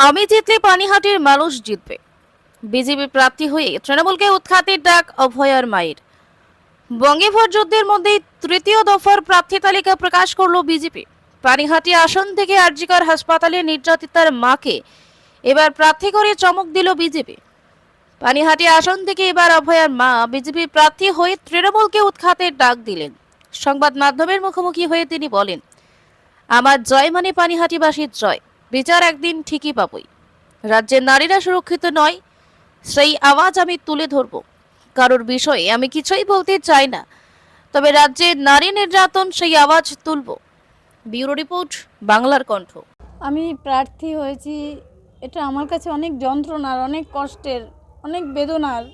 আমি জিতলে পানিহাটির মানুষ জিতবে। বিজেপি প্রার্থী হয়ে তৃণমূলকে উৎখাতের ডাক অভয়ার মায়ের। বঙ্গে ভোট যুদ্ধের মধ্যেই তৃতীয় দফার প্রার্থী তালিকা প্রকাশ করলো বিজেপি। পানিহাটি আসন থেকে আরজিকর হাসপাতালে নির্যাতিতার মাকে এবার প্রার্থী করে চমক দিল বিজেপি। পানিহাটি আসন থেকে এবার অভয়ার মা বিজেপি প্রার্থী হয়ে তৃণমূলকে উৎখাতের ডাক দিলেন। সংবাদ মাধ্যমের মুখোমুখি হয়ে তিনি বলেন, আমার জয় মানে পানিহাটিবাসীর জয়। বিচার একদিন ঠিকই পাবই। রাজ্যের নারীরা সুরক্ষিত নয়, সেই আওয়াজ আমি তুলে ধরব। কারোর বিষয়ে আমি কিছুই বলতে চাই না, তবে রাজ্যে নারী নির্যাতন সেই আওয়াজ তুলব। ব্যুরো রিপোর্ট, বাংলার কণ্ঠ। আমি প্রার্থী হয়েছি, এটা আমার কাছে অনেক যন্ত্রণার, অনেক কষ্টের, অনেক বেদনার,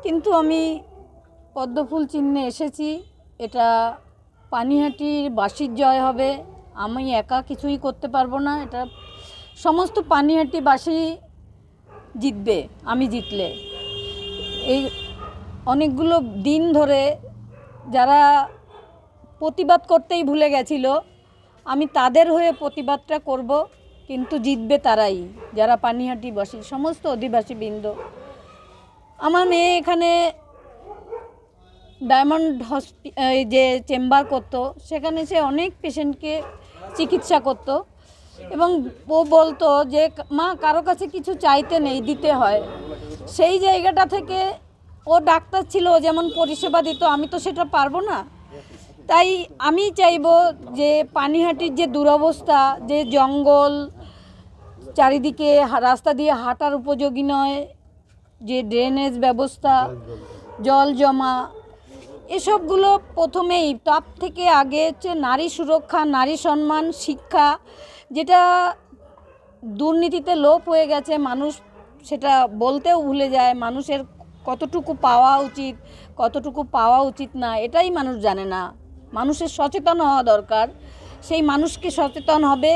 কিন্তু আমি পদ্মফুল চিহ্নে এসেছি। এটা পানিহাটির বাসীর জয় হবে। আমি একা কিছুই করতে পারবো না, এটা সমস্ত পানিহাটিবাসী জিতবে আমি জিতলে। এই অনেকগুলো দিন ধরে যারা প্রতিবাদ করতেই ভুলে গেছিল, আমি তাদের হয়ে প্রতিবাদটা করব, কিন্তু জিতবে তারাই, যারা পানিহাটিবাসী সমস্ত অধিবাসীবৃন্দ। আমার মেয়ে এখানে ডায়মন্ড যে চেম্বার করতো, সেখানে সে অনেক পেশেন্টকে চিকিৎসা করত, এবং ও বলতো যে মা, কারো কাছে কিছু চাইতে নেই, দিতে হয়। সেই জায়গাটা থেকে ও ডাক্তার ছিল, যেমন পরিষেবা দিত, আমি তো সেটা পারবো না। তাই আমি চাইব যে পানিহাটির যে দুরবস্থা, যে জঙ্গল, চারিদিকে রাস্তা দিয়ে হাঁটার উপযোগী নয়, যে ড্রেনেজ ব্যবস্থা, জল জমা, এসবগুলো প্রথমেই তার থেকে আগে হচ্ছে নারী সুরক্ষা, নারী সম্মান, শিক্ষা, যেটা দুর্নীতিতে লোপ হয়ে গেছে। মানুষ সেটা বলতেও ভুলে যায়। মানুষের কতটুকু পাওয়া উচিত, কতটুকু পাওয়া উচিত না, এটাই মানুষ জানে না। মানুষের সচেতন হওয়া দরকার। সেই মানুষকে সচেতন হবে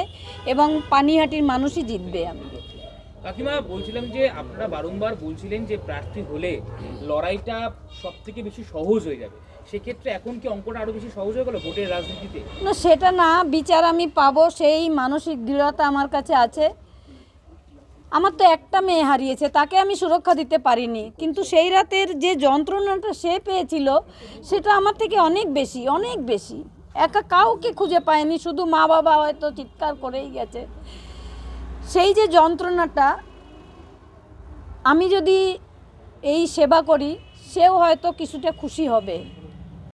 এবং পানিহাটির মানুষই জিতবে। আমি কাকিমা বলছিলাম যে আপনারা বারংবার বলছিলেন যে প্রার্থী হলে লড়াইটা সব থেকে বেশি সহজ হয়ে যাবে, সেক্ষেত্রে এখন কি অঙ্কটা আরো বেশি সহজ হয়ে গেল ভোটের রাজনীতিতে? না, সেটা না, বিচার আমি পাবো সেই মানসিক দৃঢ়তা আমার কাছে আছে। আমার তো একটা মেয়ে হারিয়েছে, তাকে আমি সুরক্ষা দিতে পারিনি, কিন্তু সেই রাতের যে যন্ত্রণাটা সে পেয়েছিল, সেটা আমার থেকে অনেক বেশি, অনেক বেশি। একা কাউকে খুঁজে পায়নি, শুধু মা বাবা হয়তো চিৎকার করেই গেছে। সেই যে যন্ত্রণাটা, আমি যদি এই সেবা করি, সেও হয়তো কিছুটা খুশি হবে।